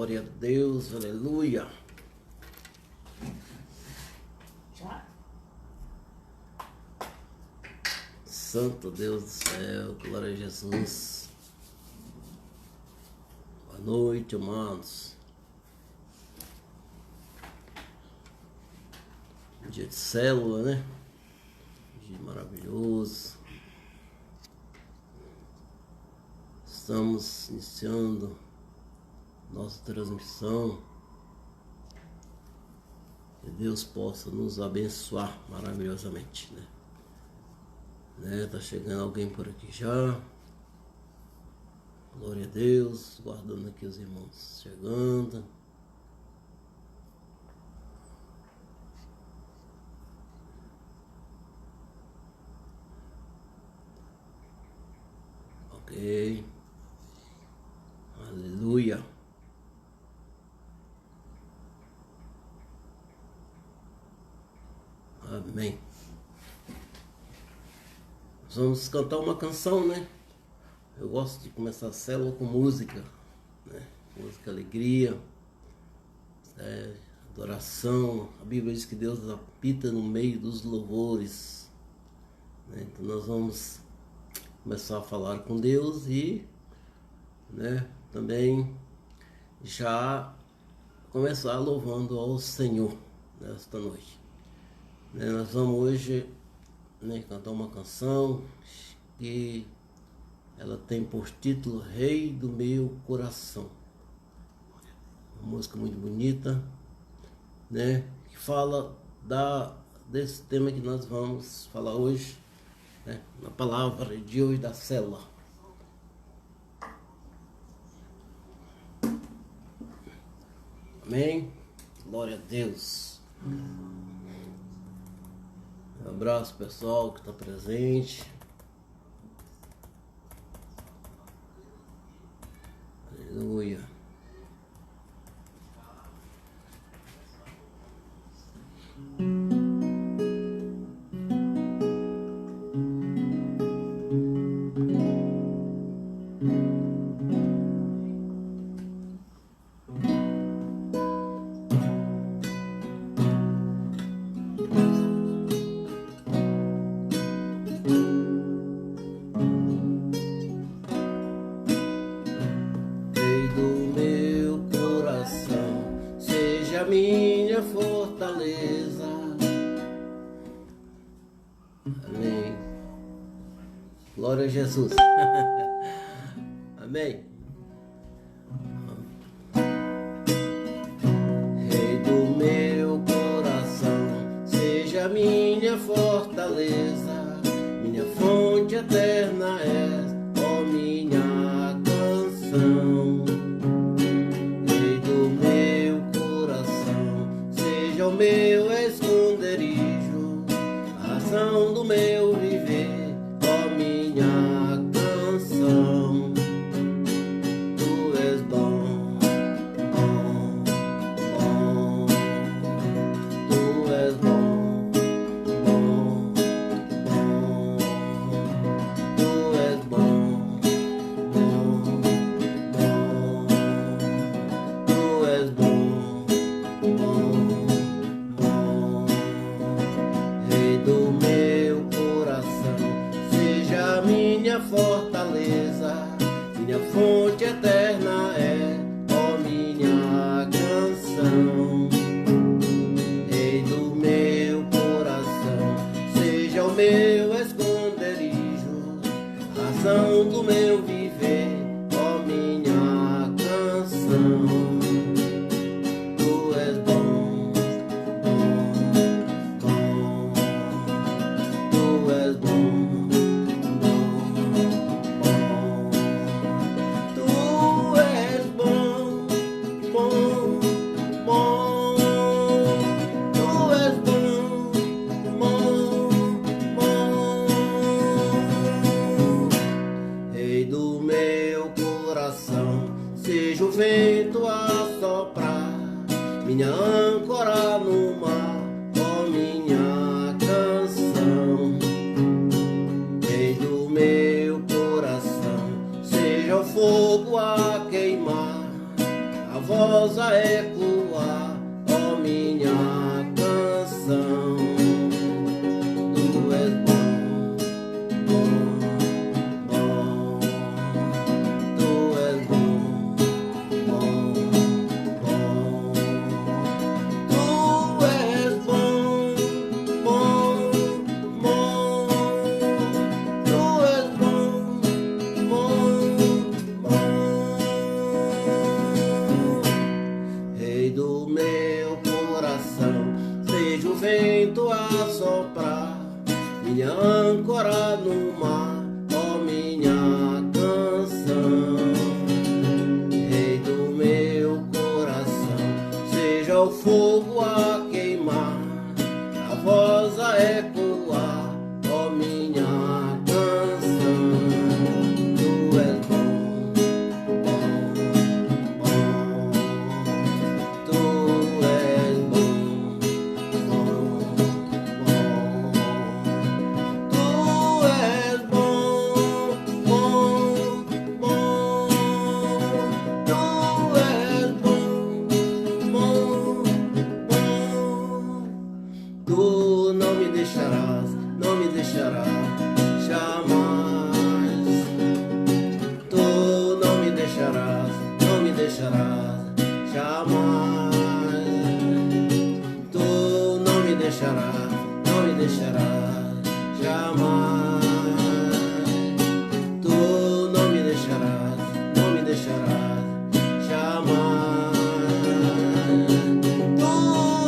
Glória a Deus, aleluia. Já? Santo Deus do céu, glória a Jesus. Boa noite, irmãos. Dia de célula, né? Dia maravilhoso. Estamos iniciando nossa transmissão. Que Deus possa nos abençoar maravilhosamente, né? Tá chegando alguém por aqui já. Glória a Deus, guardando aqui os irmãos chegando. Ok. Aleluia. Amém. Nós vamos cantar uma canção, né? Eu gosto de começar a célula com música, né? Música, alegria, adoração. A Bíblia diz que Deus habita no meio dos louvores, né? Então nós vamos começar a falar com Deus e, né, também já começar louvando ao Senhor nesta noite, né? Nós vamos hoje, né, cantar uma canção que ela tem por título Rei do Meu Coração. Uma música muito bonita, né, que fala desse tema que nós vamos falar hoje, né, na palavra de hoje da célula. Amém? Glória a Deus. Um abraço pessoal que está presente. Aleluia. Minha fortaleza. Amém. Glória a Jesus. Amém. Rei do meu coração, seja minha fortaleza, minha fonte eterna és, ó minha canção. O meu esconderijo, a razão do meu viver, ó minha canção. Tu és bom, bom, bom. Tu és bom, bom, bom. Tu és bom, bom, bom. Tu és bom, bom. Do meu coração, seja minha fortaleza, minha fonte eterna é, ó minha canção. Rei do meu coração, seja o meu esconderijo, razão do meu viver, ó minha canção. Tu és bom, bom, bom. Tu és bom, bom, bom. Tu és bom, bom, bom. Tu és bom, bom, bom. Rei do meu coração, seja o vento a soprar, minha âncora no mar, ó minha canção. Rei do meu coração, seja o fogo a queimar, a voz a ecoar, ó minha canção. Tu és bom, bom, bom. Tu és bom, bom, bom. Tu és bom, bom, bom. Tu és bom, bom, bom. Rei do meu coração, seja o vento a soprar, minha âncora no mar, ó minha canção. Rei do meu coração, seja o fogo a queimar, a voz a ecoar, ó minha canção. Tu és bom, bom, bom. Tu és bom, bom, bom. Tu és bom, bom, bom. Tu és bom, bom, bom. Tu não me deixarás, não me deixarás jamais. Tu não me deixarás, não me deixarás jamais. Tu não me deixarás, não me deixarás jamais. Tu não me deixarás, não me deixarás jamais. Tu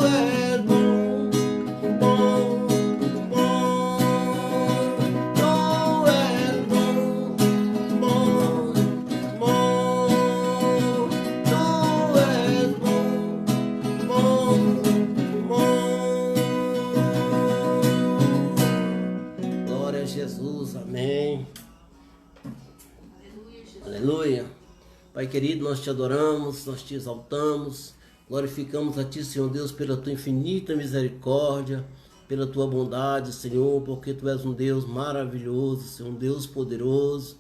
és bom, bom, bom. Tu és bom, bom, bom. Tu és bom, bom, bom. Glória a Jesus, amém. Aleluia. Pai querido, nós te adoramos, nós te exaltamos, glorificamos a ti, Senhor Deus, pela tua infinita misericórdia, pela tua bondade, Senhor, porque tu és um Deus maravilhoso, Senhor, um Deus poderoso.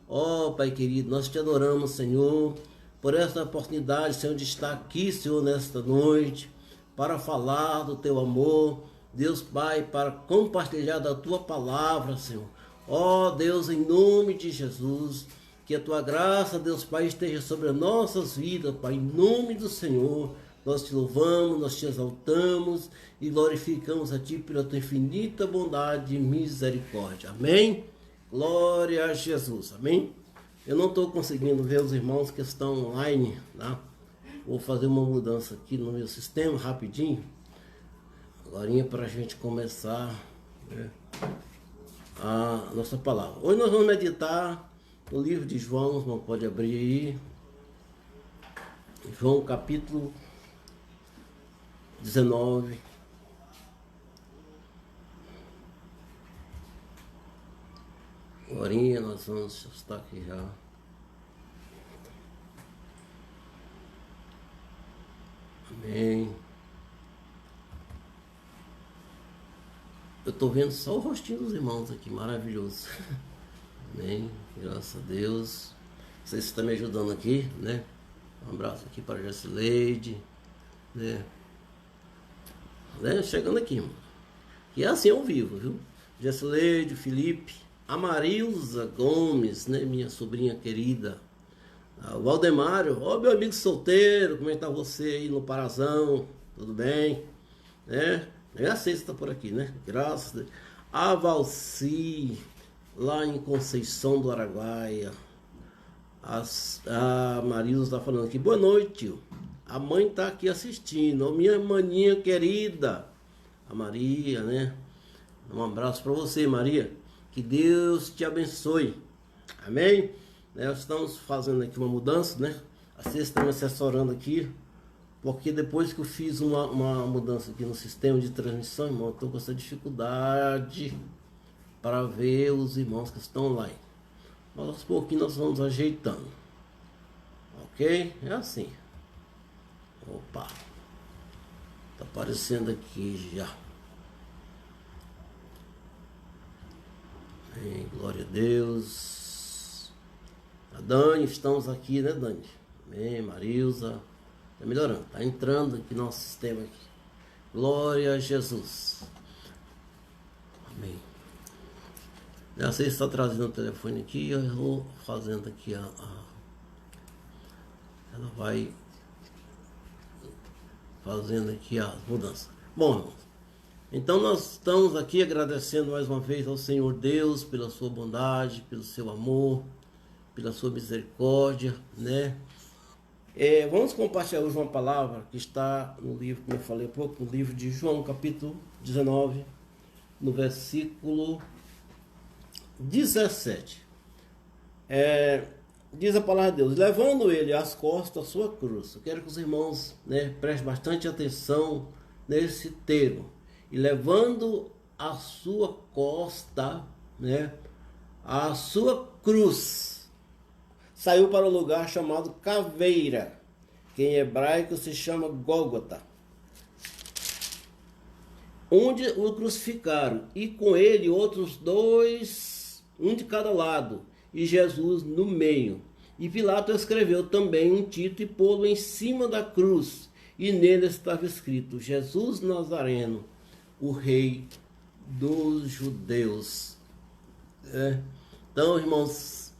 Ó Pai querido, nós te adoramos, Senhor, por esta oportunidade, Senhor, de estar aqui, Senhor, nesta noite, para falar do teu amor, Deus Pai, para compartilhar da tua palavra, Senhor. Ó Deus, em nome de Jesus, que a tua graça, Deus Pai, esteja sobre as nossas vidas, Pai, em nome do Senhor. Nós te louvamos, nós te exaltamos e glorificamos a ti pela tua infinita bondade e misericórdia. Amém? Glória a Jesus. Amém? Eu não estou conseguindo ver os irmãos que estão online, tá? Vou fazer uma mudança aqui no meu sistema rapidinho. Agora para a gente começar, né, a nossa palavra. Hoje nós vamos meditar no livro de João, não pode abrir aí. João capítulo 19. Agora nós vamos estar aqui já. Amém. Eu estou vendo só o rostinho dos irmãos aqui, maravilhoso. Amém. Graças a Deus. Vocês estão me ajudando aqui, né? Um abraço aqui para a Jessileide, né? Chegando aqui, mano. E é assim ao vivo, viu? Jessileide, Felipe, a Marilza Gomes, né? Minha sobrinha querida. O Valdemário, ó meu amigo solteiro, como é que tá você aí no Parazão? Tudo bem? Né? É assim que está por aqui, né? Graças a Deus. A Valci, lá em Conceição do Araguaia. A Marilza está falando aqui, boa noite, tio. A mãe está aqui assistindo, ó, minha maninha querida, a Maria, né? Um abraço para você, Maria. Que Deus te abençoe. Amém? Nós estamos fazendo aqui uma mudança, né? Vocês estão me assessorando aqui, porque depois que eu fiz uma mudança aqui no sistema de transmissão, irmão, eu estou com essa dificuldade para ver os irmãos que estão online. Mas aos pouquinhos nós vamos ajeitando. Ok? É assim. Opa. Tá aparecendo aqui já. Amém. Glória a Deus. A Dani, estamos aqui, né, Dani? Amém. Marilza. Tá melhorando, tá entrando aqui no nosso sistema aqui. Glória a Jesus. Amém. Já sei se está trazendo o telefone aqui, eu vou fazendo aqui ela vai fazendo aqui a mudança. Bom, irmãos, então nós estamos aqui agradecendo mais uma vez ao Senhor Deus pela sua bondade, pelo seu amor, pela sua misericórdia, né? Vamos compartilhar hoje uma palavra que está no livro, como eu falei há pouco, no livro de João, capítulo 19, no versículo 17. Diz a palavra de Deus: levando ele às costas a sua cruz. Eu quero que os irmãos, né, prestem bastante atenção nesse termo. E levando a sua costa, né, a sua cruz, saiu para o lugar chamado Caveira, que em hebraico se chama Gólgota, onde o crucificaram, e com ele outros dois, um de cada lado, e Jesus no meio. E Pilato escreveu também um título e pô-lo em cima da cruz, e nele estava escrito: Jesus Nazareno, o Rei dos Judeus. Então, irmãos,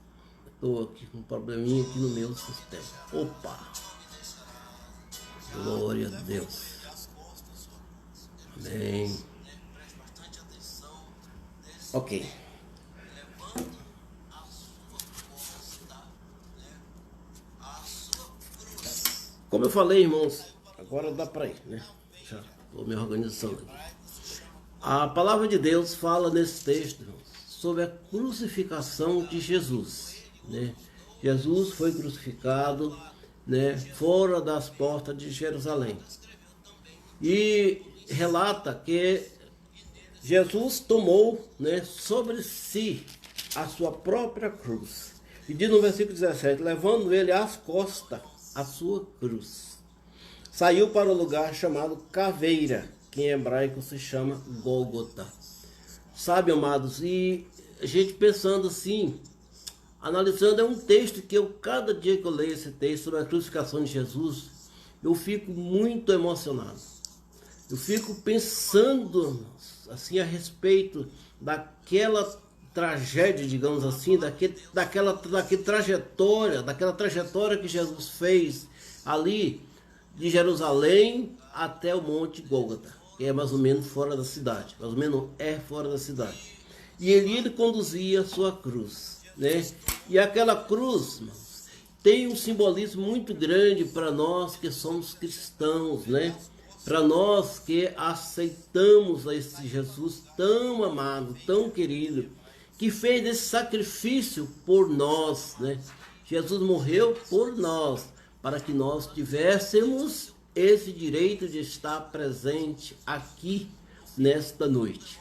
estou aqui com um probleminha aqui no meu sistema. Opa! Glória a Deus. Amém. Ok. Como eu falei, irmãos, agora dá para ir, né? Já estou me organizando aqui. A palavra de Deus fala nesse texto, irmãos, sobre a crucificação de Jesus, né? Jesus foi crucificado, né, fora das portas de Jerusalém. E relata que Jesus tomou, né, sobre si a sua própria cruz. E diz no versículo 17: levando ele às costas a sua cruz, saiu para o lugar chamado Caveira, que em hebraico se chama Gólgota. Sabe, amados, e a gente pensando assim, analisando, é um texto que cada dia que eu leio esse texto sobre a crucificação de Jesus, eu fico muito emocionado. Eu fico pensando assim a respeito daquela tragédia, digamos assim, daquela trajetória que Jesus fez ali de Jerusalém até o Monte Gólgota, que é mais ou menos fora da cidade, mais ou menos fora da cidade. E ele conduzia a sua cruz, né? E aquela cruz, irmãos, tem um simbolismo muito grande para nós que somos cristãos, né? Para nós que aceitamos a esse Jesus tão amado, tão querido, que fez esse sacrifício por nós, né? Jesus morreu por nós, para que nós tivéssemos esse direito de estar presente aqui nesta noite.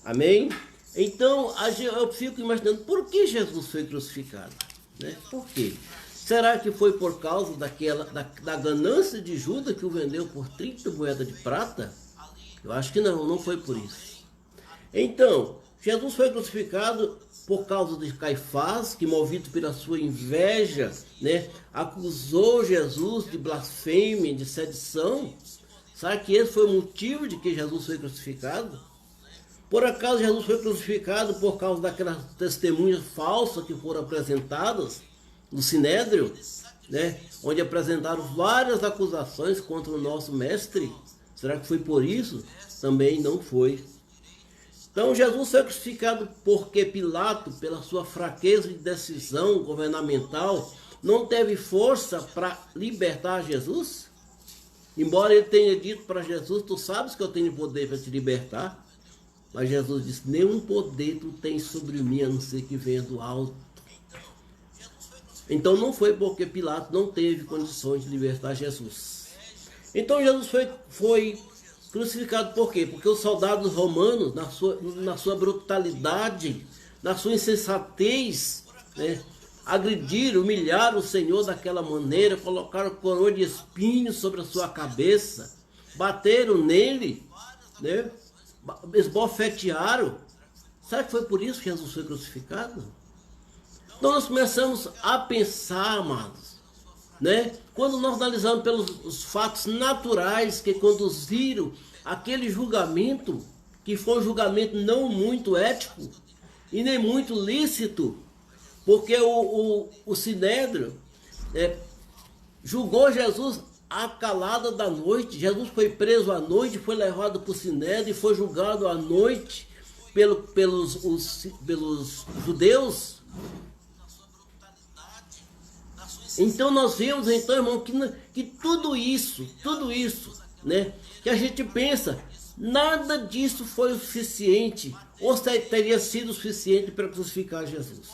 Amém? Então, eu fico imaginando, por que Jesus foi crucificado? Né? Por quê? Será que foi por causa da ganância de Judas, que o vendeu por 30 moedas de prata? Eu acho que não foi por isso. Então, Jesus foi crucificado por causa de Caifás, que, movido pela sua inveja, né, acusou Jesus de blasfêmia, de sedição. Será que esse foi o motivo de que Jesus foi crucificado? Por acaso Jesus foi crucificado por causa daquelas testemunhas falsas que foram apresentadas no Sinédrio, né, onde apresentaram várias acusações contra o nosso mestre? Será que foi por isso? Também não foi. Então Jesus foi crucificado porque Pilato, pela sua fraqueza de decisão governamental, não teve força para libertar Jesus? Embora ele tenha dito para Jesus: tu sabes que eu tenho poder para te libertar. Mas Jesus disse: nenhum poder tu tens sobre mim, a não ser que venha do alto. Então não foi porque Pilato não teve condições de libertar Jesus. Então Jesus foi crucificado por quê? Porque os soldados romanos, na sua brutalidade, na sua insensatez, né, agrediram, humilharam o Senhor daquela maneira, colocaram coroa de espinhos sobre a sua cabeça, bateram nele, né, esbofetearam. Será que foi por isso que Jesus foi crucificado? Então nós começamos a pensar, amados, né? Quando nós analisamos pelos os fatos naturais que conduziram aquele julgamento, que foi um julgamento não muito ético e nem muito lícito, porque o Sinédrio julgou Jesus à calada da noite. Jesus foi preso à noite, foi levado para o Sinédrio e foi julgado à noite pelos judeus. Então nós vemos, então, irmão, que tudo isso, né, que a gente pensa, nada disso foi o suficiente, ou teria sido o suficiente para crucificar Jesus.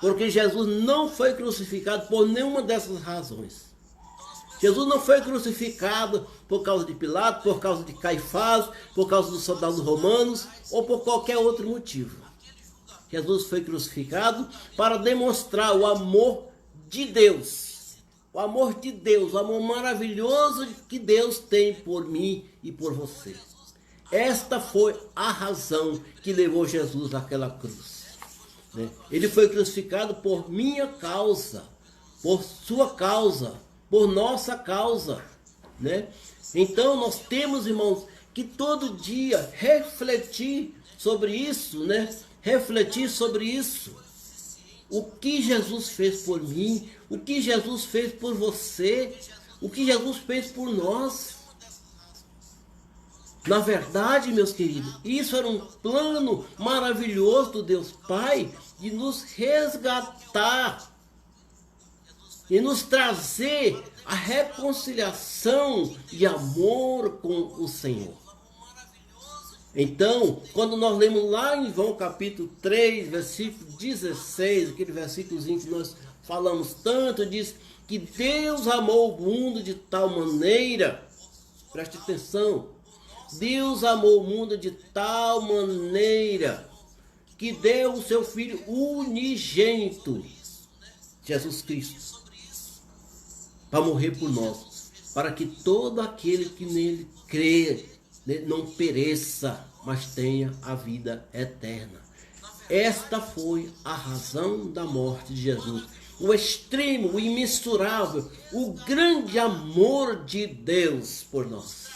Porque Jesus não foi crucificado por nenhuma dessas razões. Jesus não foi crucificado por causa de Pilatos, por causa de Caifás, por causa dos soldados romanos, ou por qualquer outro motivo. Jesus foi crucificado para demonstrar o amor de Deus, o amor de Deus, o amor maravilhoso que Deus tem por mim e por você. Esta foi a razão que levou Jesus àquela cruz, né? Ele foi crucificado por minha causa, por sua causa, por nossa causa, né? Então nós temos, irmãos, que todo dia refletir sobre isso, né? Refletir sobre isso. O que Jesus fez por mim, o que Jesus fez por você, o que Jesus fez por nós. Na verdade, meus queridos, isso era um plano maravilhoso do Deus Pai de nos resgatar e nos trazer a reconciliação de amor com o Senhor. Então, quando nós lemos lá em João capítulo 3, versículo 16, aquele versículozinho que nós falamos tanto, diz que Deus amou o mundo de tal maneira, preste atenção, Deus amou o mundo de tal maneira que deu o seu Filho unigênito, Jesus Cristo, para morrer por nós, para que todo aquele que nele crê não pereça, mas tenha a vida eterna. Esta foi a razão da morte de Jesus. O extremo, o imensurável, o grande amor de Deus por nós.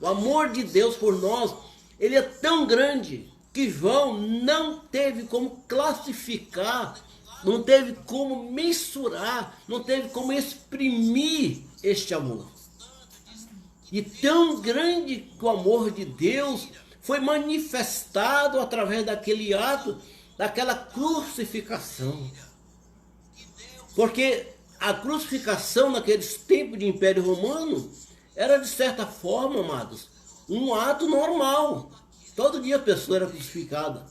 O amor de Deus por nós, ele é tão grande que João não teve como classificar, não teve como mensurar, não teve como exprimir este amor. E tão grande que o amor de Deus foi manifestado através daquele ato, daquela crucificação. Porque a crucificação naqueles tempos de Império Romano era, de certa forma, amados, um ato normal. Todo dia a pessoa era crucificada.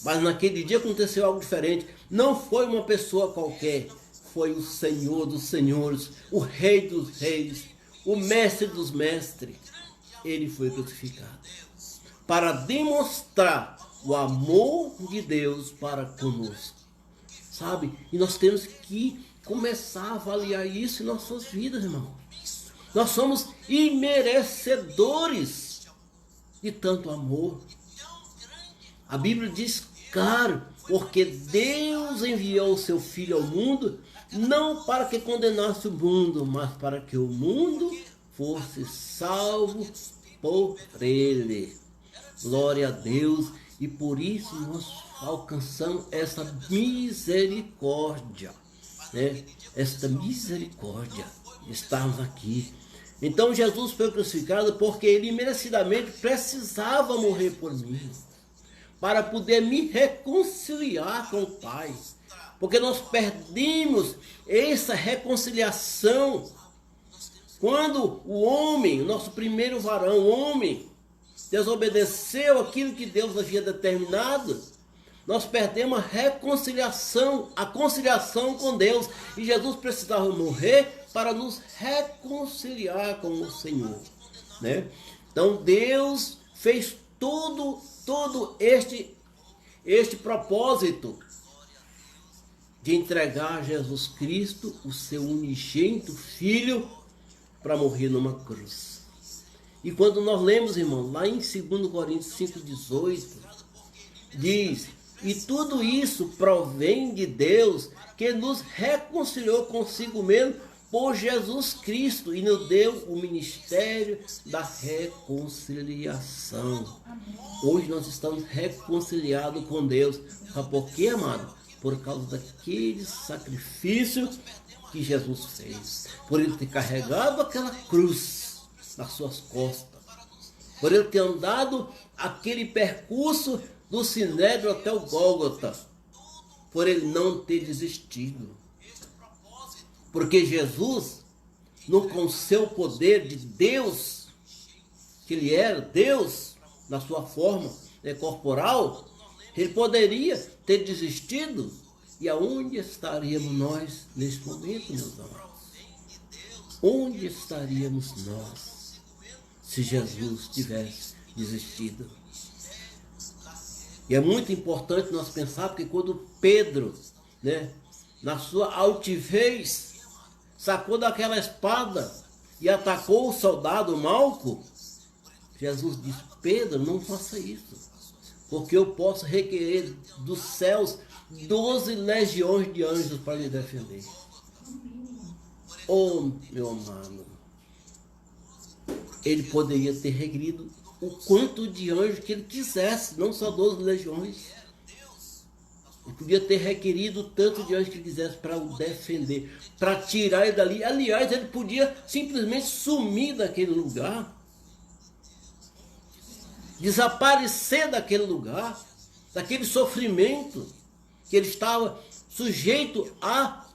Mas naquele dia aconteceu algo diferente. Não foi uma pessoa qualquer, foi o Senhor dos Senhores, o Rei dos Reis, o Mestre dos Mestres. Ele foi crucificado para demonstrar o amor de Deus para conosco, sabe? E nós temos que começar a avaliar isso em nossas vidas, irmão. Nós somos imerecedores de tanto amor. A Bíblia diz claro, porque Deus enviou o seu Filho ao mundo, não para que condenasse o mundo, mas para que o mundo fosse salvo por ele. Glória a Deus. E por isso nós alcançamos essa misericórdia, né? Esta misericórdia, estarmos aqui. Então Jesus foi crucificado porque ele merecidamente precisava morrer por mim, para poder me reconciliar com o Pai. Porque nós perdemos essa reconciliação quando o homem, o nosso primeiro varão, o homem, desobedeceu aquilo que Deus havia determinado. Nós perdemos a reconciliação, a conciliação com Deus. E Jesus precisava morrer para nos reconciliar com o Senhor, né? Então Deus fez todo este propósito de entregar a Jesus Cristo, o seu unigênito Filho, para morrer numa cruz. E quando nós lemos, irmão, lá em 2 Coríntios 5,18, diz E tudo isso provém de Deus, que nos reconciliou consigo mesmo por Jesus Cristo e nos deu o ministério da reconciliação. Hoje nós estamos reconciliados com Deus. Sabe por quê, amado? Por causa daquele sacrifício que Jesus fez. Por ele ter carregado aquela cruz nas suas costas. Por ele ter andado aquele percurso do Sinédrio até o Gólgota. Por ele não ter desistido. Porque Jesus, com seu poder de Deus, que ele era Deus na sua forma corporal, ele poderia ter desistido. E aonde estaríamos nós neste momento, meus amados? Onde estaríamos nós se Jesus tivesse desistido? E é muito importante nós pensar, porque quando Pedro, na sua altivez, sacou daquela espada e atacou o soldado Malco, Jesus disse: Pedro, não faça isso, porque eu posso requerer dos céus 12 legiões de anjos para lhe defender. Oh, meu amado, ele poderia ter requerido o quanto de anjos que ele quisesse, não só 12 legiões. Ele podia ter requerido tanto de anjos que ele quisesse para o defender, para tirar ele dali. Aliás, ele podia simplesmente sumir daquele lugar, desaparecer daquele lugar, daquele sofrimento que ele estava sujeito a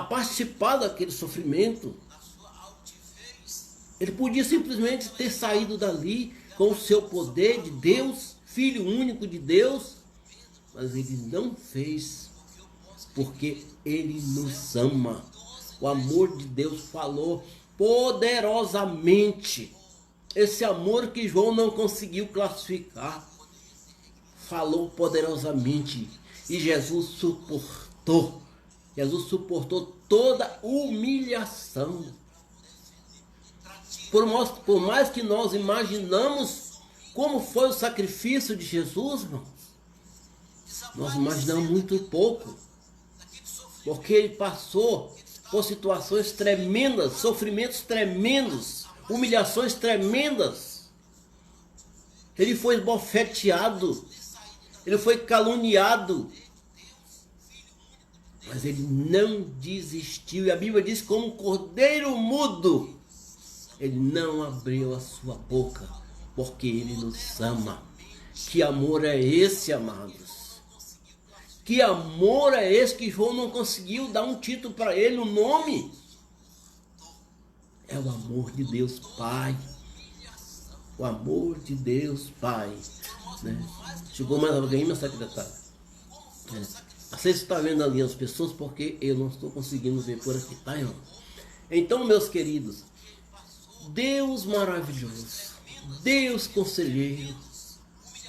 participar daquele sofrimento. Ele podia simplesmente ter saído dali com o seu poder de Deus, Filho único de Deus, mas ele não fez, porque ele nos ama. O amor de Deus falou poderosamente. Esse amor que João não conseguiu classificar, falou poderosamente. E Jesus suportou. Jesus suportou toda humilhação. Por mais que nós imaginamos como foi o sacrifício de Jesus, irmão, nós imaginamos muito pouco. Porque ele passou por situações tremendas, sofrimentos tremendos, humilhações tremendas. Ele foi esbofeteado, ele foi caluniado, mas ele não desistiu. E a Bíblia diz: como um cordeiro mudo, ele não abriu a sua boca, porque ele nos ama. Que amor é esse, amados? Que amor é esse que João não conseguiu dar um título para ele, um nome? É o amor de Deus Pai. O amor de Deus Pai. Chegou mais alguém, meu secretário? Você está vendo ali as pessoas, porque eu não estou conseguindo ver por aqui, tá, irmão? Então, meus queridos, Deus maravilhoso, Deus conselheiro,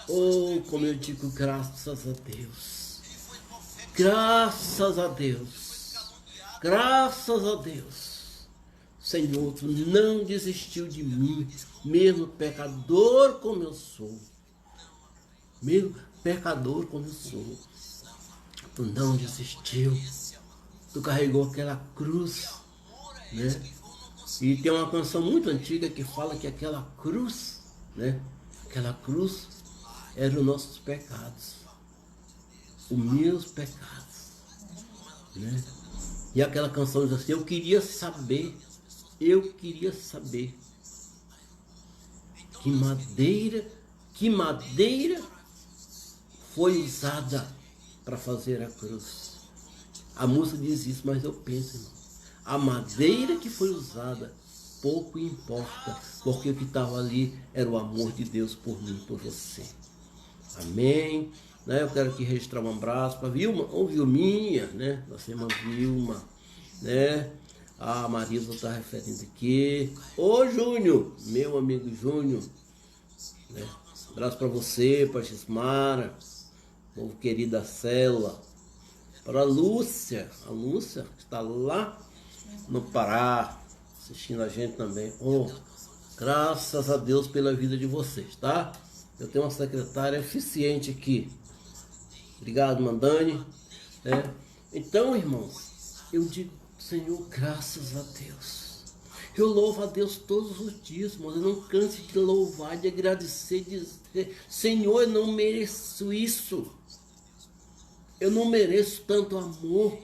oh, como eu digo, graças a Deus. Graças a Deus, graças a Deus, Senhor, tu não desistiu de mim, mesmo pecador como eu sou, mesmo pecador como eu sou, tu não desistiu, tu carregou aquela cruz, E tem uma canção muito antiga que fala que aquela cruz, aquela cruz eram os nossos pecados. Os meus pecados, E aquela canção diz assim: eu queria saber que madeira foi usada para fazer a cruz. A música diz isso, mas eu penso, irmão, a madeira que foi usada pouco importa, porque o que estava ali era o amor de Deus por mim, por você. Amém. Eu quero aqui registrar um abraço para Vilma, ou Vilminha, nossa irmã Vilma, A Marisa está referindo aqui. Ô Júnior, meu amigo Júnior, abraço para você, para Gismara, povo querido da célula, para a Lúcia que está lá no Pará, assistindo a gente também. Graças a Deus pela vida de vocês, tá? Eu tenho uma secretária eficiente aqui. Obrigado, Mandane. Então, irmãos, eu digo, Senhor, graças a Deus. Eu louvo a Deus todos os dias, irmãos. Eu não canso de louvar, de agradecer, de dizer, Senhor, eu não mereço isso. Eu não mereço tanto amor.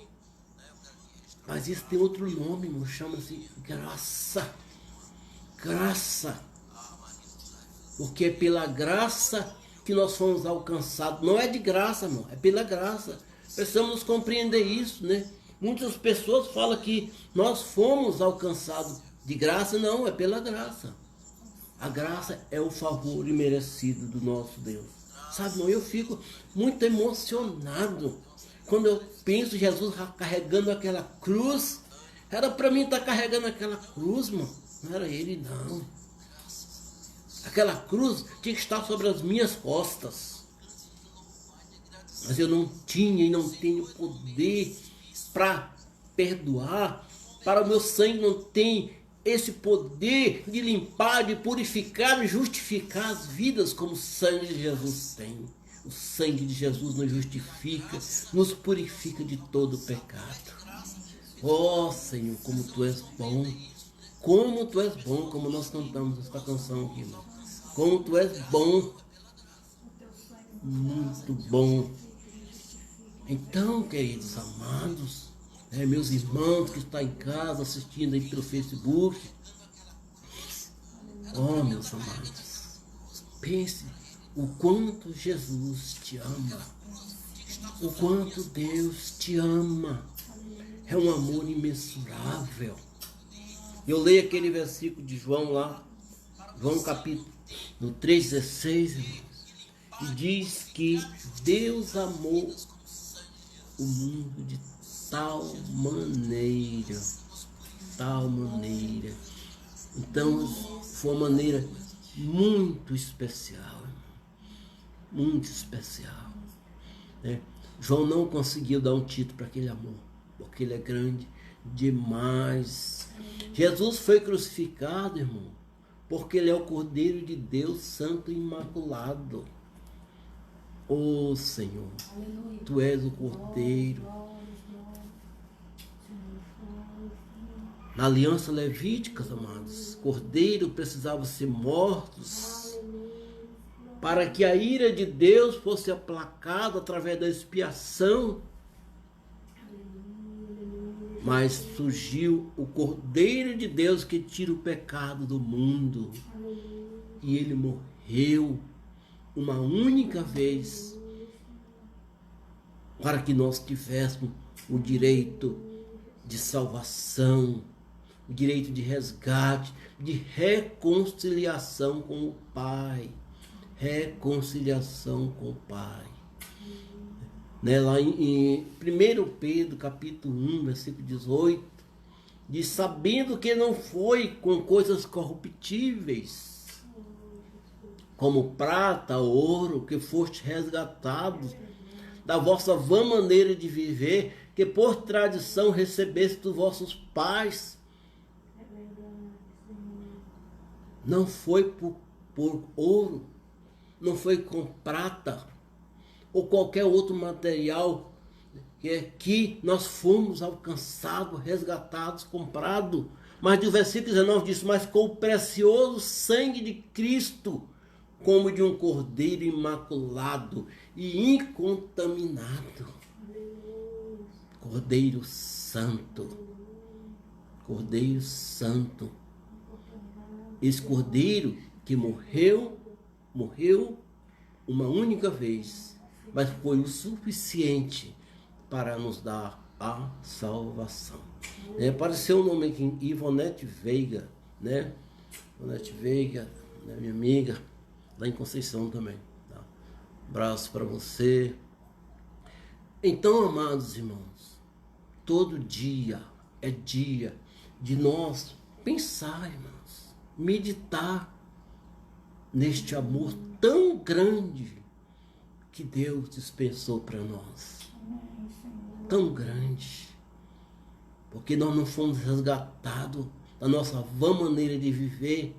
Mas isso tem outro nome, irmão. Chama-se graça. Graça. Porque é pela graça que nós fomos alcançados. Não é de graça, irmão. É pela graça. Precisamos compreender isso, né? Muitas pessoas falam que nós fomos alcançados de graça. Não, é pela graça. A graça é o favor imerecido do nosso Deus. Sabe, irmão, eu fico muito emocionado quando eu penso Jesus carregando aquela cruz. Era para mim estar carregando aquela cruz, irmão. Não era ele, não. Aquela cruz tinha que estar sobre as minhas costas. Mas eu não tinha e não tenho poder para perdoar. Para o meu sangue não tem esse poder de limpar, de purificar e justificar as vidas como o sangue de Jesus tem. O sangue de Jesus nos justifica, nos purifica de todo pecado. Oh, Senhor, como Tu és bom. Como Tu és bom, como nós cantamos esta canção aqui, irmão. Como Tu és bom. Muito bom. Então, queridos amados, meus irmãos que estão em casa assistindo aí pelo Facebook. Oh, meus amados, pense o quanto Jesus te ama. O quanto Deus te ama. É um amor imensurável. Eu leio aquele versículo de João lá, João capítulo 3,16, e diz que Deus amou o mundo de tal maneira. Então, foi uma maneira muito especial. Muito especial. Né? João não conseguiu dar um título para aquele amor, porque ele é grande demais. Jesus foi crucificado, irmão, porque ele é o Cordeiro de Deus, santo e imaculado. Oh, Senhor, Tu és o Cordeiro. Na aliança levítica, amados, Cordeiro precisava ser mortos para que a ira de Deus fosse aplacada através da expiação. Mas surgiu o Cordeiro de Deus que tira o pecado do mundo. E ele morreu uma única vez para que nós tivéssemos o direito de salvação, o direito de resgate, de reconciliação com o Pai. Reconciliação com o Pai. Lá em 1 Pedro, capítulo 1, versículo 18, diz, sabendo que não foi com coisas corruptíveis, como prata, ouro, que foste resgatados da vossa vã maneira de viver, que por tradição recebeste dos vossos pais. Não foi por ouro, não foi com prata, ou qualquer outro material que nós fomos alcançados, resgatados, comprados. Mas o versículo 19 diz, mas com o precioso sangue de Cristo, como de um cordeiro imaculado e incontaminado. Cordeiro Santo. Cordeiro Santo. Esse cordeiro que morreu uma única vez, mas foi o suficiente para nos dar a salvação. Apareceu o nome aqui, Ivonete Veiga, né? Ivonete Veiga, né? Minha amiga, lá em Conceição também. Tá? Abraço para você. Então, amados irmãos, todo dia é dia de nós pensar, irmãos, meditar neste amor tão grande que Deus dispensou para nós. Tão grande. Porque nós não fomos resgatados da nossa vã maneira de viver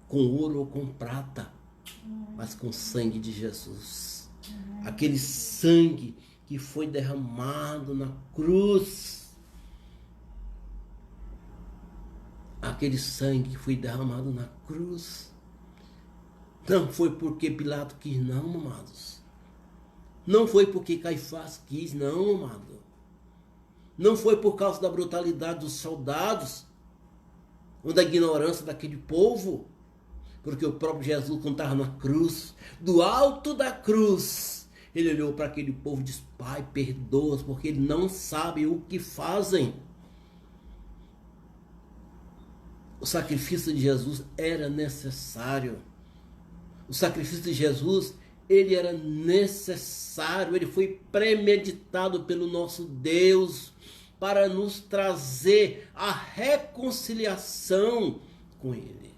com ouro ou com prata, mas com o sangue de Jesus. Aquele sangue que foi derramado na cruz. Aquele sangue que foi derramado na cruz. Não foi porque Pilato quis, não, amados. Não foi porque Caifás quis, não, amado. Não foi por causa da brutalidade dos soldados ou da ignorância daquele povo. Porque o próprio Jesus, quando estava na cruz, do alto da cruz, ele olhou para aquele povo e disse: Pai, perdoa-os, porque eles não sabem o que fazem. O sacrifício de Jesus era necessário. O sacrifício de Jesus, ele era necessário. Ele foi premeditado pelo nosso Deus para nos trazer a reconciliação com Ele.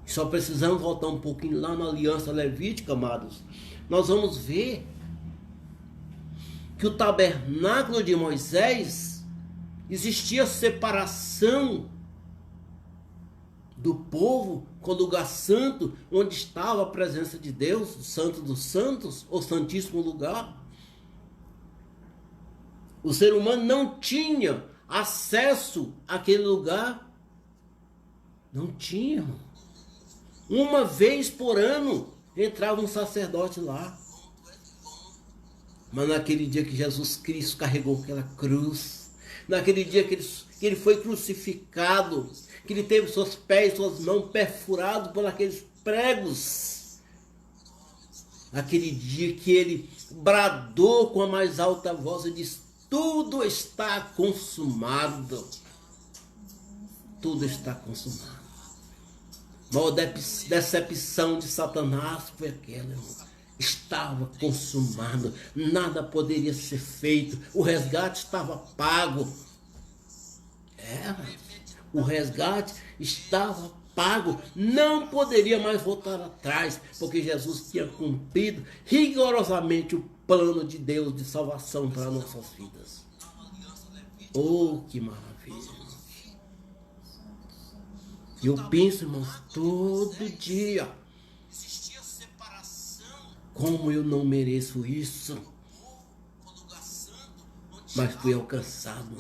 Só precisamos voltar um pouquinho lá na aliança levítica, amados. Nós vamos ver que o tabernáculo de Moisés existia separação do povo com o lugar santo, onde estava a presença de Deus, o Santo dos Santos, o Santíssimo Lugar. O ser humano não tinha acesso àquele lugar. Não tinha. Uma vez por ano entrava um sacerdote lá. Mas naquele dia que Jesus Cristo carregou aquela cruz, naquele dia que ele foi crucificado, que ele teve seus pés e suas mãos perfurados por aqueles pregos, aquele dia que ele bradou com a mais alta voz e disse: tudo está consumado. Tudo está consumado. A maior decepção de Satanás foi aquela, irmão. Estava consumado, nada poderia ser feito, o resgate estava pago. O resgate estava pago, não poderia mais voltar atrás, porque Jesus tinha cumprido rigorosamente o plano de Deus de salvação para nossas vidas. Oh, que maravilha! E eu penso, irmãos, todo dia, como eu não mereço isso, mas fui alcançado,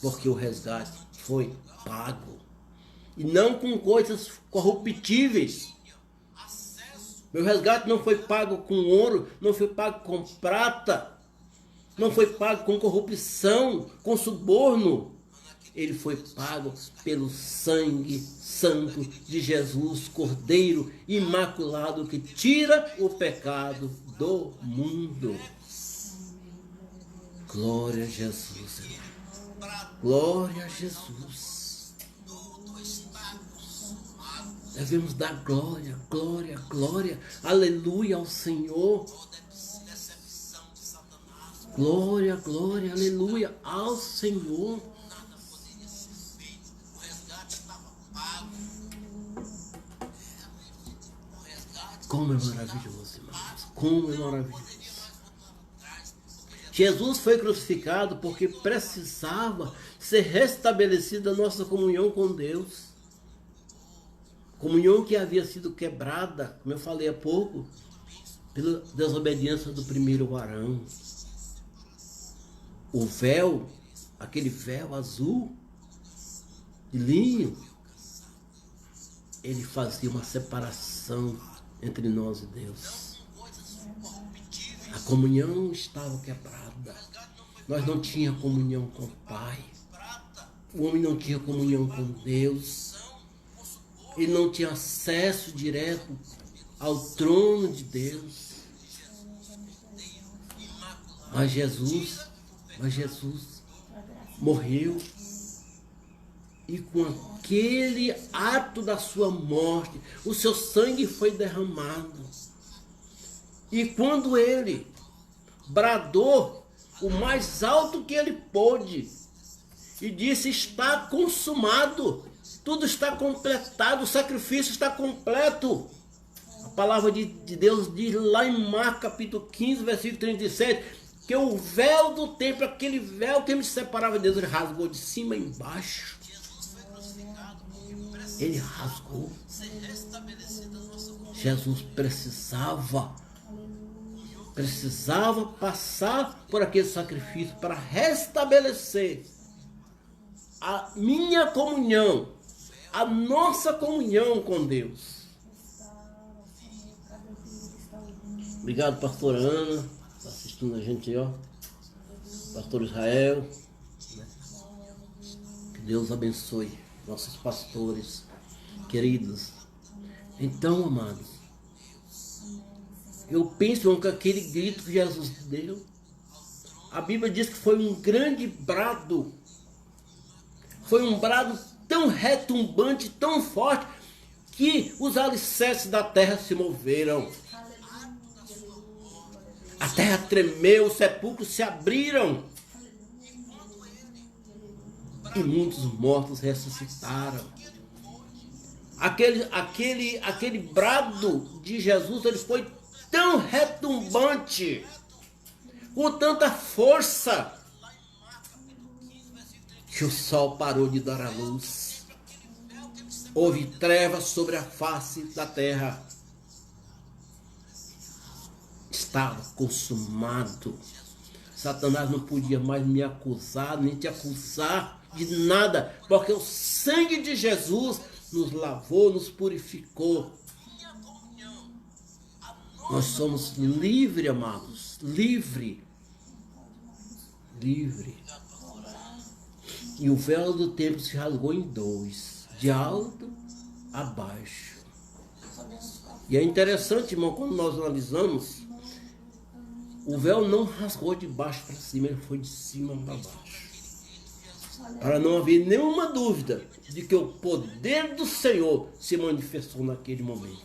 porque o resgate foi pago, e não com coisas corruptíveis. Meu resgate não foi pago com ouro, não foi pago com prata, não foi pago com corrupção, com suborno. Ele foi pago pelo sangue santo de Jesus, Cordeiro imaculado, que tira o pecado do mundo. Glória a Jesus. Glória a Jesus. Devemos dar glória, glória, glória, aleluia ao Senhor. Glória, glória, aleluia ao Senhor. Como é maravilhoso, irmãos. Como é maravilhoso. Jesus foi crucificado porque precisava ser restabelecida a nossa comunhão com Deus. Comunhão que havia sido quebrada, como eu falei há pouco, pela desobediência do primeiro Arão. O véu, aquele véu azul de linho, ele fazia uma separação entre nós e Deus. A comunhão estava quebrada. Nós não tínhamos comunhão com o Pai. O homem não tinha comunhão com Deus. Ele não tinha acesso direto ao trono de Deus. Mas Jesus morreu. E com aquele ato da sua morte, o seu sangue foi derramado. E quando ele bradou o mais alto que ele pôde e disse: está consumado, tudo está completado, o sacrifício está completo. A palavra de Deus diz lá em Marcos capítulo 15, versículo 37, que o véu do templo, aquele véu que me separava de Deus, ele rasgou de cima a embaixo. Ele rasgou. Jesus precisava passar por aquele sacrifício para restabelecer a minha comunhão, a nossa comunhão com Deus. Obrigado, pastora Ana, está assistindo a gente aí, ó. Pastor Israel. Que Deus abençoe nossos pastores queridos. Então, amados, eu penso que aquele grito que Jesus deu, a Bíblia diz que foi um grande brado. Foi um brado tão retumbante, tão forte, que os alicerces da terra se moveram. A terra tremeu, os sepulcros se abriram. E muitos mortos ressuscitaram. Aquele brado de Jesus, ele foi tão retumbante, com tanta força, que o sol parou de dar a luz. Houve trevas sobre a face da terra. Estava consumado. Satanás não podia mais me acusar, nem te acusar de nada, porque o sangue de Jesus nos lavou, nos purificou. Nós somos livres, amados, livre. E o véu do templo se rasgou em dois, de alto a baixo. E é interessante, irmão, quando nós analisamos, o véu não rasgou de baixo para cima, ele foi de cima para baixo. Para não haver nenhuma dúvida de que o poder do Senhor se manifestou naquele momento.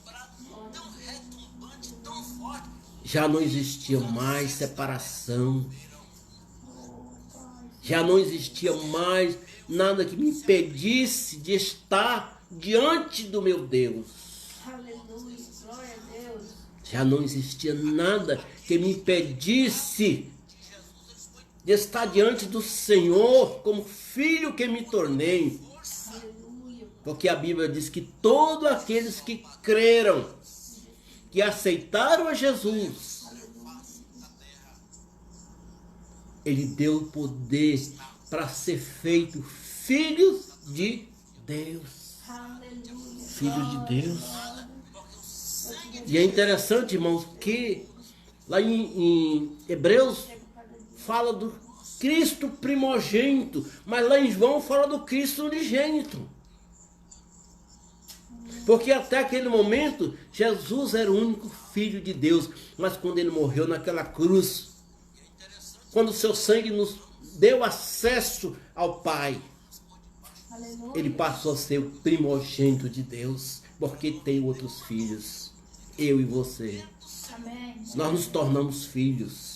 Já não existia mais separação. Já não existia mais nada que me impedisse de estar diante do meu Deus. Aleluia, glória a Deus. Já não existia nada que me impedisse de estar diante do Senhor como filho que me tornei. Aleluia. Porque a Bíblia diz que todos aqueles que creram, que aceitaram a Jesus, Ele deu o poder para ser feito filhos de Deus. Aleluia. Filhos de Deus. E é interessante, irmãos, que lá em Hebreus fala do Cristo primogênito, mas lá em João fala do Cristo unigênito. Porque até aquele momento, Jesus era o único filho de Deus, mas quando ele morreu naquela cruz, quando o seu sangue nos deu acesso ao Pai, Aleluia. ele passou a ser o primogênito de Deus, porque tem outros filhos, eu e você. Amém. Nós nos tornamos filhos.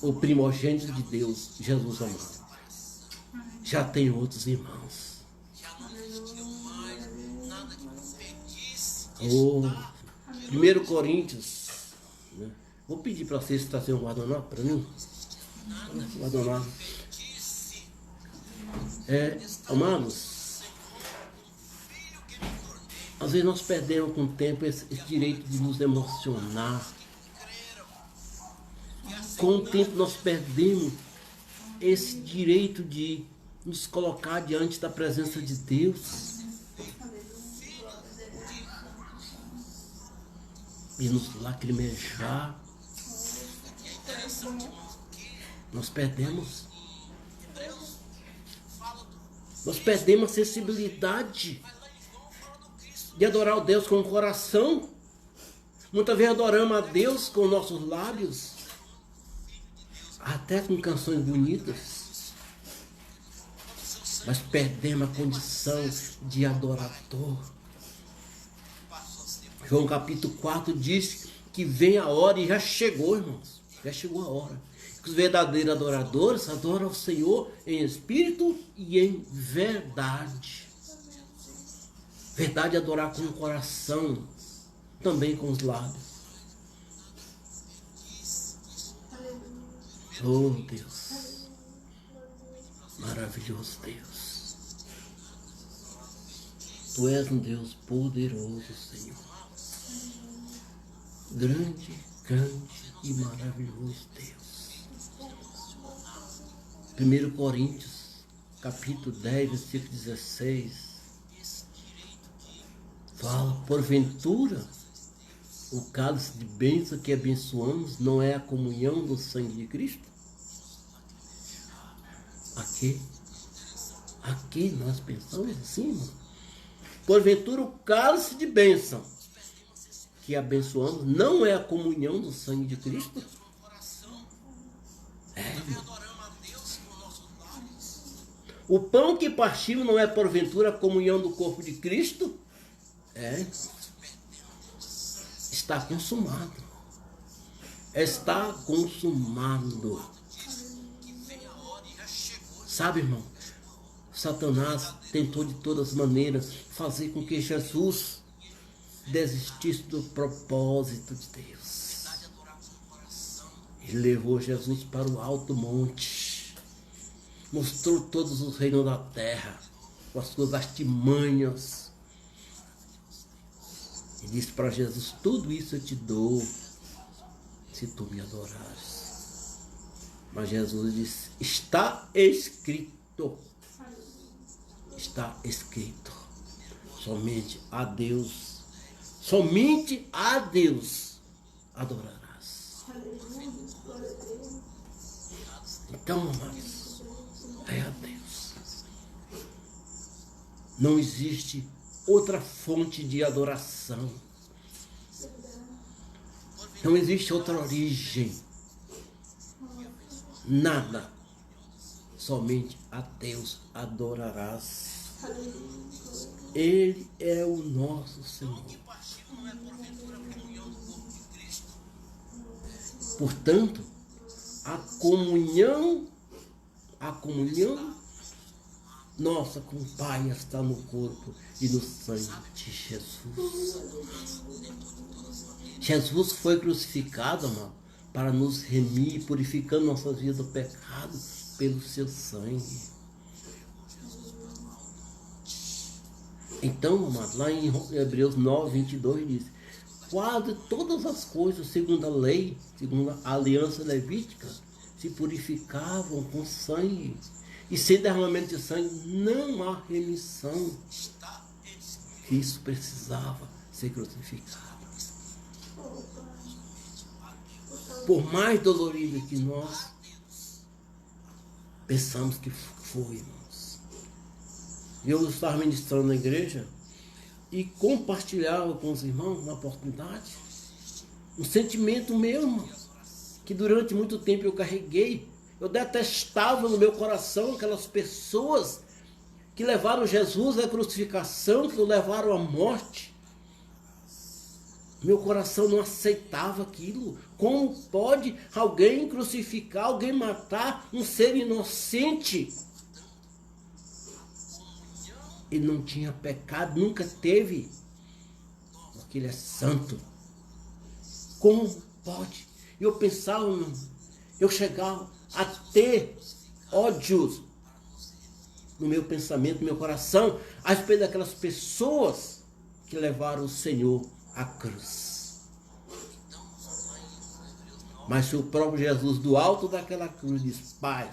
O primogênito de Deus, Jesus amado, já tem outros irmãos. Oh, 1 Coríntios, né? Vou pedir para vocês trazer um guardanapo para mim. Guardanapo. Amados, às vezes nós perdemos com o tempo esse direito de nos emocionar. Com o tempo nós perdemos esse direito de nos colocar diante da presença de Deus e nos lacrimejar. Nós perdemos a sensibilidade de adorar o Deus com o coração. Muitas vezes adoramos a Deus com nossos lábios, até com canções bonitas, mas perdemos a condição de adorador. João capítulo 4 diz que vem a hora, e já chegou, irmãos, já chegou a hora, que os verdadeiros adoradores adoram ao Senhor em espírito e em verdade. Verdade é adorar com o coração, também com os lábios. Oh Deus, maravilhoso Deus. Tu és um Deus poderoso, Senhor. Grande, grande e maravilhoso Deus. 1 Coríntios, capítulo 10, versículo 16. Fala, porventura, o cálice de bênção que abençoamos não é a comunhão do sangue de Cristo? Aqui nós pensamos assim, irmão. Porventura, o cálice de bênção que abençoamos não é a comunhão do sangue de Cristo? Irmão. O pão que partimos não é porventura a comunhão do corpo de Cristo? Está consumado. Está consumado. Sabe, irmão? Satanás tentou de todas as maneiras fazer com que Jesus desistisse do propósito de Deus. Ele levou Jesus para o alto monte. Mostrou todos os reinos da terra, com as suas artimanhas. E disse para Jesus, tudo isso eu te dou, se tu me adorares. Mas Jesus disse, está escrito. Está escrito. Somente a Deus adorarás. Então, amados, é a Deus. Não existe outra fonte de adoração. Não existe outra origem. Nada. Somente a Deus adorarás. Ele é o nosso Senhor. Portanto, a comunhão nossa com o Pai está no corpo e no sangue de Jesus. Jesus foi crucificado, amado, para nos remir, purificando nossas vidas do pecado pelo seu sangue. Então, amado, lá em Hebreus 9, 22 diz, quase todas as coisas, segundo a lei, segundo a aliança levítica, se purificavam com sangue. E sem derramamento de sangue não há remissão. Isso precisava ser crucificado. Por mais dolorido que nós pensamos que foi, irmãos. Eu estava ministrando na igreja e compartilhava com os irmãos, na oportunidade, um sentimento meu, irmãos, que durante muito tempo eu carreguei. Eu detestava no meu coração aquelas pessoas que levaram Jesus à crucificação, que o levaram à morte. Meu coração não aceitava aquilo. Como pode alguém crucificar, alguém matar um ser inocente? Ele não tinha pecado, nunca teve, porque ele é santo. Como pode? Eu pensava, eu chegava a ter ódios no meu pensamento, no meu coração, a respeito daquelas pessoas que levaram o Senhor à cruz. Mas se o próprio Jesus do alto daquela cruz diz, Pai,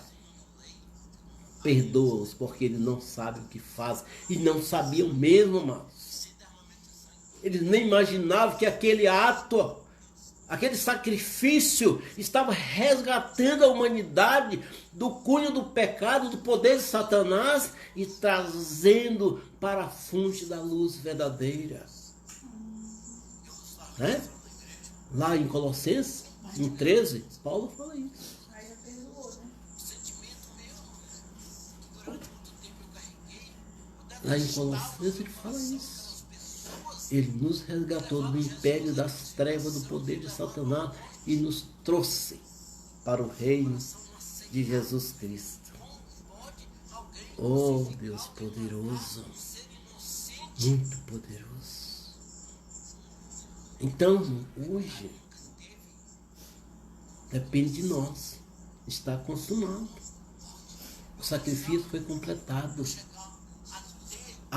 perdoa-os, porque eles não sabem o que fazem. E não sabiam mesmo, amados. Eles nem imaginavam que aquele ato, aquele sacrifício estava resgatando a humanidade do cunho do pecado, do poder de Satanás e trazendo para a fonte da luz verdadeira. Né? Lá em Colossenses, em 13, Paulo fala isso. Lá em Colossenses ele fala isso. Ele nos resgatou do império das trevas, do poder de Satanás e nos trouxe para o reino de Jesus Cristo. Oh, Deus poderoso, muito poderoso. Então, hoje, depende de nós. Está consumado. O sacrifício foi completado.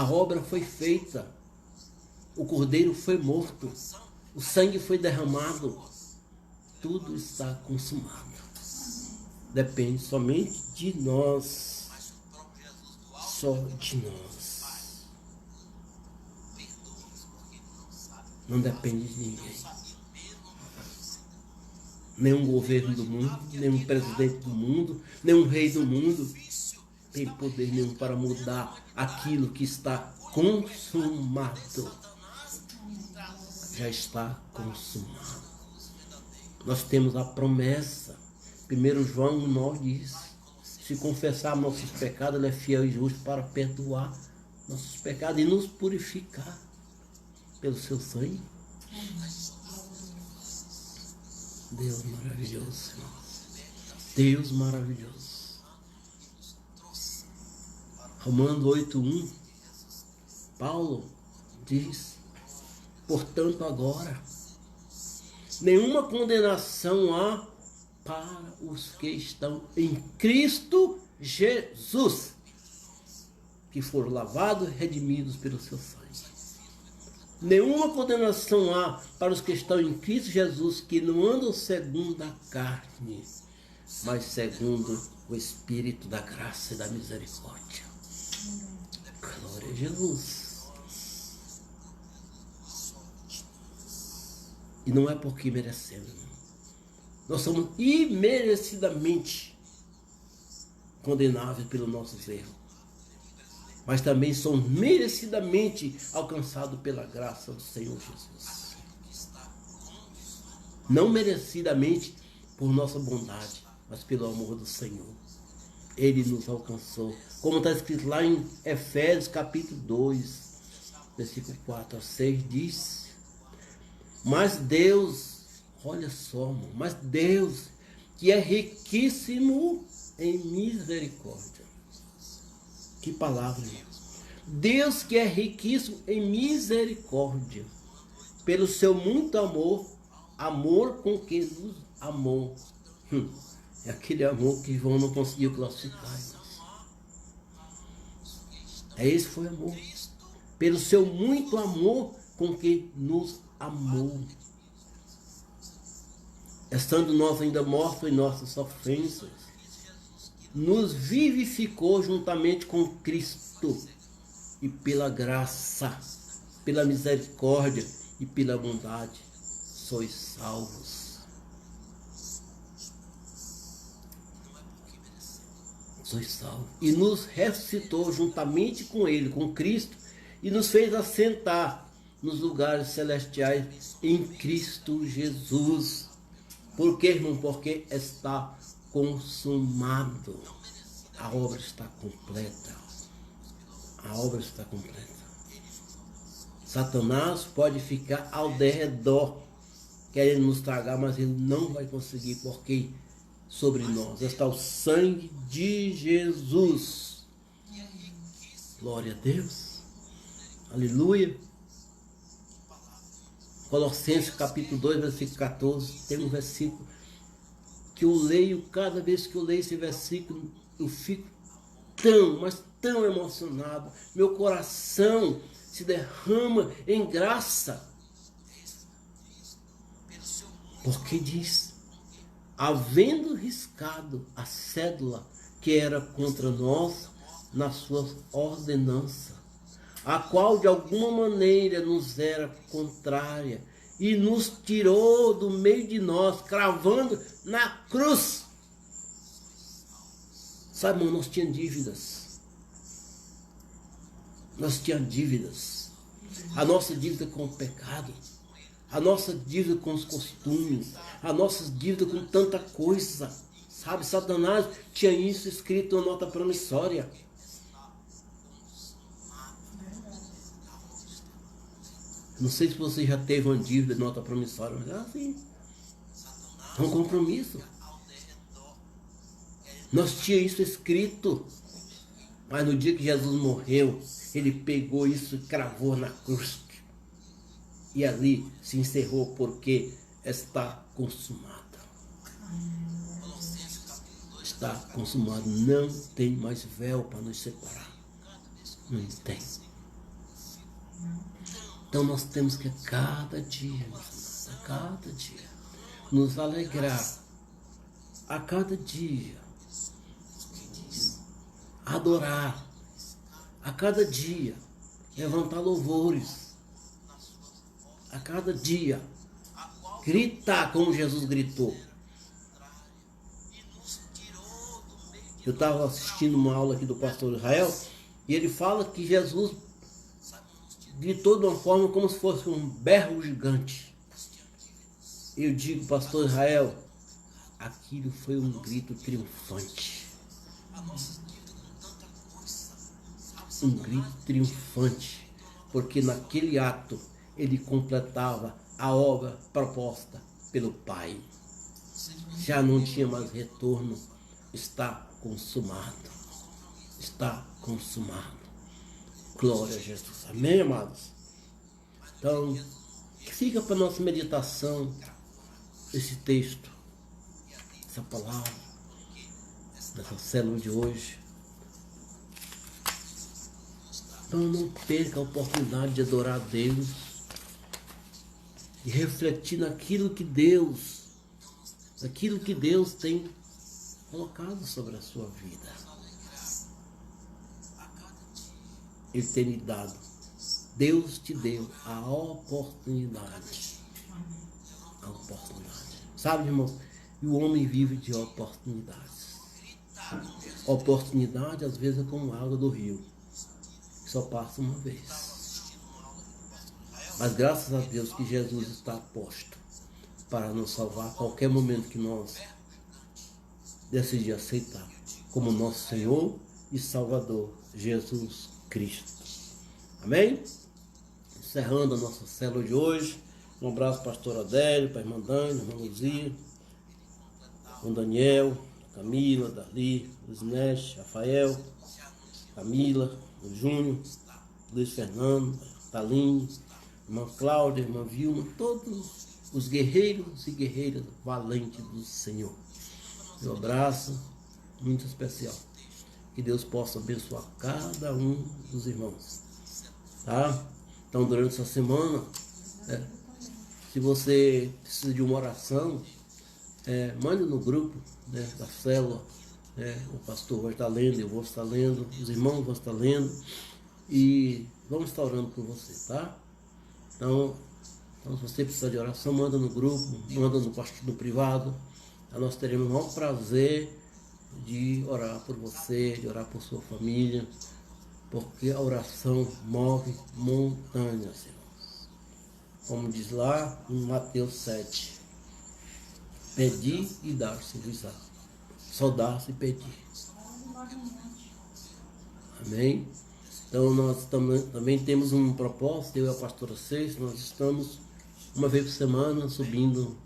A obra foi feita. O cordeiro foi morto. O sangue foi derramado. Tudo está consumado. Depende somente de nós. Só de nós. Não depende de ninguém. Nenhum governo do mundo, nenhum presidente do mundo, nenhum rei do mundo tem poder nenhum para mudar aquilo que está consumado. Já está consumado. Nós temos a promessa. 1 João 9 diz: se confessar nossos pecados, Ele é fiel e justo para perdoar nossos pecados e nos purificar pelo seu sangue. Deus maravilhoso, Deus maravilhoso. Romanos 8:1, Paulo diz: portanto agora, nenhuma condenação há para os que estão em Cristo Jesus, que foram lavados e redimidos pelo seu sangue. Nenhuma condenação há para os que estão em Cristo Jesus, que não andam segundo a carne, mas segundo o Espírito da graça e da misericórdia. Glória a Jesus. E não é porque merecemos. Nós somos imerecidamente condenáveis pelos nossos erros. Mas também somos merecidamente alcançados pela graça do Senhor Jesus. Não merecidamente por nossa bondade, mas pelo amor do Senhor. Ele nos alcançou. Como está escrito lá em Efésios capítulo 2, versículo 4 a 6, diz: mas Deus, olha só, mas Deus, que é riquíssimo em misericórdia. Que palavra, irmão. Deus que é riquíssimo em misericórdia, pelo seu muito amor com que nos amou. É aquele amor que João não conseguiu classificar. Esse foi amor. Pelo seu muito amor com que nos amou. Estando nós ainda mortos em nossas ofensas, nos vivificou juntamente com Cristo, e pela graça, pela misericórdia e pela bondade sois salvos. Sois salvos. E nos ressuscitou juntamente com Ele, com Cristo, e nos fez assentar nos lugares celestiais em Cristo Jesus. Por quê, irmão? Porque está consumado. A obra está completa. A obra está completa. Satanás pode ficar ao derredor, querendo nos tragar, mas ele não vai conseguir, porque sobre nós está o sangue de Jesus. Glória a Deus. Aleluia. Colossenses capítulo 2, versículo 14, tem um versículo que eu leio, cada vez que eu leio esse versículo, eu fico tão emocionado. Meu coração se derrama em graça. Porque diz: havendo riscado a cédula que era contra nós na sua ordenança, a qual de alguma maneira nos era contrária, e nos tirou do meio de nós, cravando na cruz. Sabe, irmão, nós tínhamos dívidas. Nós tínhamos dívidas. A nossa dívida com o pecado, a nossa dívida com os costumes, a nossa dívida com tanta coisa. Sabe, Satanás tinha isso escrito na nota promissória. Não sei se você já teve uma dívida de nota promissória, mas é assim. É um compromisso. Nós tínhamos isso escrito. Mas no dia que Jesus morreu, ele pegou isso e cravou na cruz. E ali se encerrou, porque está consumada. Está consumado. Não tem mais véu para nos separar. Não tem. Então nós temos que a cada dia nos alegrar, a cada dia adorar, a cada dia levantar louvores, a cada dia gritar como Jesus gritou. Eu estava assistindo uma aula aqui do pastor Israel e ele fala que Jesus gritou de uma forma como se fosse um berro gigante. Eu digo, pastor Israel, aquilo foi um grito triunfante. Um grito triunfante, porque naquele ato ele completava a obra proposta pelo Pai. Já não tinha mais retorno, está consumado. Está consumado. Glória a Jesus. Amém, amados? Então, fica para nossa meditação esse texto, essa palavra, dessa célula de hoje. Então não perca a oportunidade de adorar a Deus, de refletir naquilo que Deus tem colocado sobre a sua vida. Ele tem lhe dado. Deus te deu a oportunidade. A oportunidade. Sabe, irmão? E o homem vive de oportunidades. Oportunidade, às vezes, é como água do rio. Só passa uma vez. Mas graças a Deus que Jesus está posto para nos salvar a qualquer momento que nós decidir aceitar como nosso Senhor e Salvador, Jesus Cristo. Amém? Encerrando a nossa célula de hoje. Um abraço para o pastor Adélio, para a irmã Dani, irmã Luzia, irmão Daniel, Camila, Dali, Luiz Rafael, Camila, o Júnior, Luiz Fernando, Taline, irmã Cláudia, irmã Vilma, todos os guerreiros e guerreiras valentes do Senhor. Meu abraço muito especial. Que Deus possa abençoar cada um dos irmãos. Tá? Então, durante essa semana, se você precisa de uma oração, mande no grupo da célula. O pastor vai estar lendo, eu vou estar lendo, os irmãos vão estar lendo e vamos estar orando por você, tá? Então se você precisar de oração, manda no grupo, manda no privado. Nós teremos o maior prazer de orar por você, de orar por sua família, porque a oração move montanhas, irmãos. Como diz lá em Mateus 7, pedi e dar-se-vos-á. Só dar-se e pedir. Amém? Então nós também temos um propósito, eu e a pastora Seis, nós estamos uma vez por semana subindo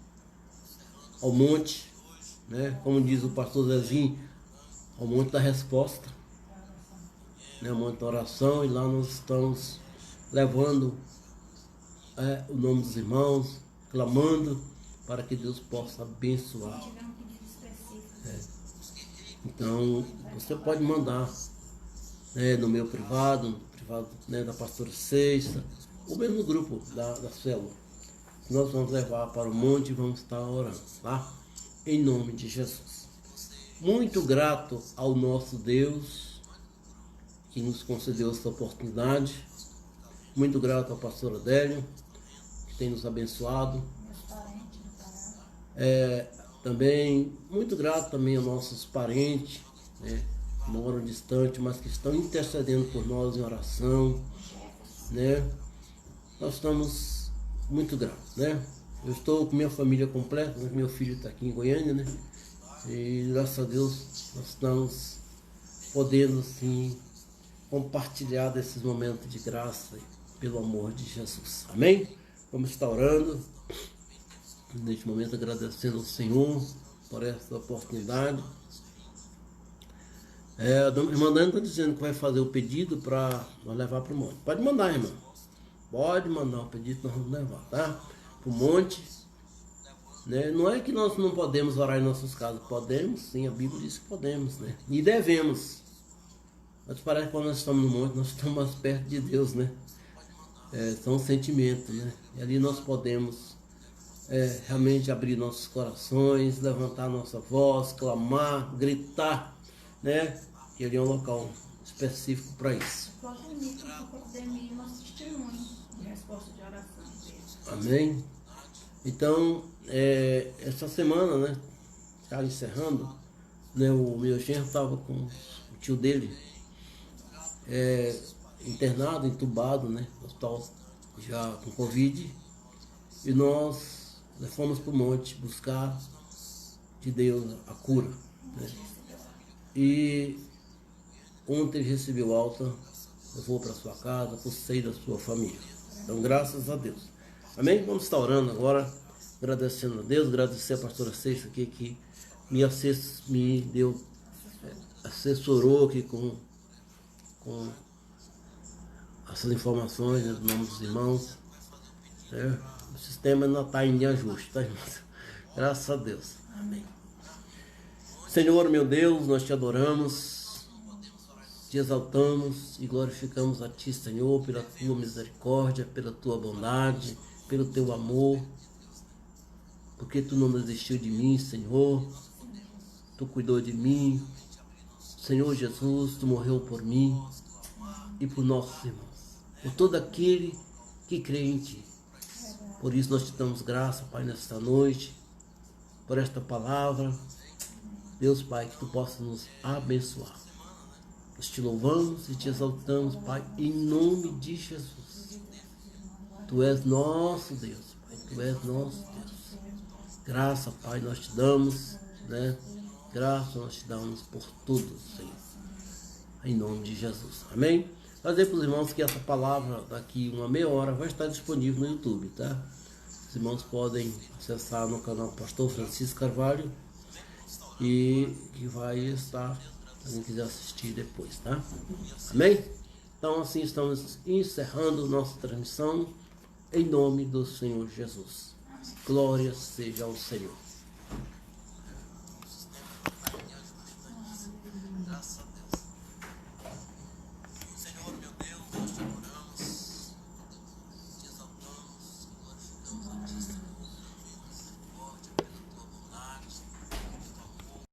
ao monte, como diz o pastor Zezinho, ao monte da resposta, ao monte da oração, e lá nós estamos levando o nome dos irmãos, clamando para que Deus possa abençoar. Então, você pode mandar no meu privado, no privado da pastora Seixta, ou mesmo no grupo da célula. Nós vamos levar para o monte e vamos estar orando, tá? Em nome de Jesus. Muito grato ao nosso Deus que nos concedeu essa oportunidade. Muito grato ao pastor Adélio, que tem nos abençoado. Também, muito grato também aos nossos parentes, que moram distante, mas que estão intercedendo por nós em oração, Nós estamos muito gratos, Eu estou com minha família completa, meu filho está aqui em Goiânia, E graças a Deus nós estamos podendo, assim, compartilhar desses momentos de graça pelo amor de Jesus. Amém? Vamos estar orando. Neste momento agradecendo ao Senhor por essa oportunidade. A irmã Dani está dizendo que vai fazer o pedido para nós levar para o monte. Pode mandar, irmã. Pode mandar o pedido que nós vamos levar, tá? Para o monte. Não é que nós não podemos orar em nossas casas. Podemos, sim. A Bíblia diz que podemos, E devemos. Mas parece que quando nós estamos no monte, nós estamos mais perto de Deus, são sentimentos, né? E ali nós podemos realmente abrir nossos corações, levantar nossa voz, clamar, gritar, né? Que ali é um local específico para isso. Podemos ir nosso testemunho de resposta de oração. Amém? Então, essa semana, né? Já encerrando, né? O meu genro estava com o tio dele internado, entubado, né? No hospital já com Covid. E nós fomos para o monte buscar de Deus a cura, né? E ontem ele recebeu alta, levou para sua casa, para o seio da sua família. Então, graças a Deus. Amém? Vamos estar orando agora, agradecendo a Deus, agradecer a pastora Ceiça aqui que me deu, assessorou aqui com essas informações, né, do nome dos irmãos. O sistema não está em ajuste, tá, irmãos? Graças a Deus. Amém. Senhor, meu Deus, nós te adoramos, te exaltamos e glorificamos a ti, Senhor, pela tua misericórdia, pela tua bondade, pelo teu amor, porque tu não desistiu de mim, Senhor, tu cuidou de mim, Senhor Jesus, tu morreu por mim e por nossos irmãos, por todo aquele que crê em ti. Por isso nós te damos graça, Pai, nesta noite, por esta palavra. Deus, Pai, que tu possa nos abençoar. Nós te louvamos e te exaltamos, Pai, em nome de Jesus. Tu és nosso Deus, Pai, tu és nosso Deus. Graça, Pai, nós te damos, né? Graça nós te damos por tudo, Senhor. Em nome de Jesus. Amém? Fazer para os irmãos que essa palavra daqui uma meia hora vai estar disponível no YouTube, tá? Os irmãos podem acessar no canal Pastor Francisco Carvalho e que vai estar, se alguém quiser assistir depois, tá? Amém? Então assim estamos encerrando nossa transmissão em nome do Senhor Jesus. Glória seja ao Senhor.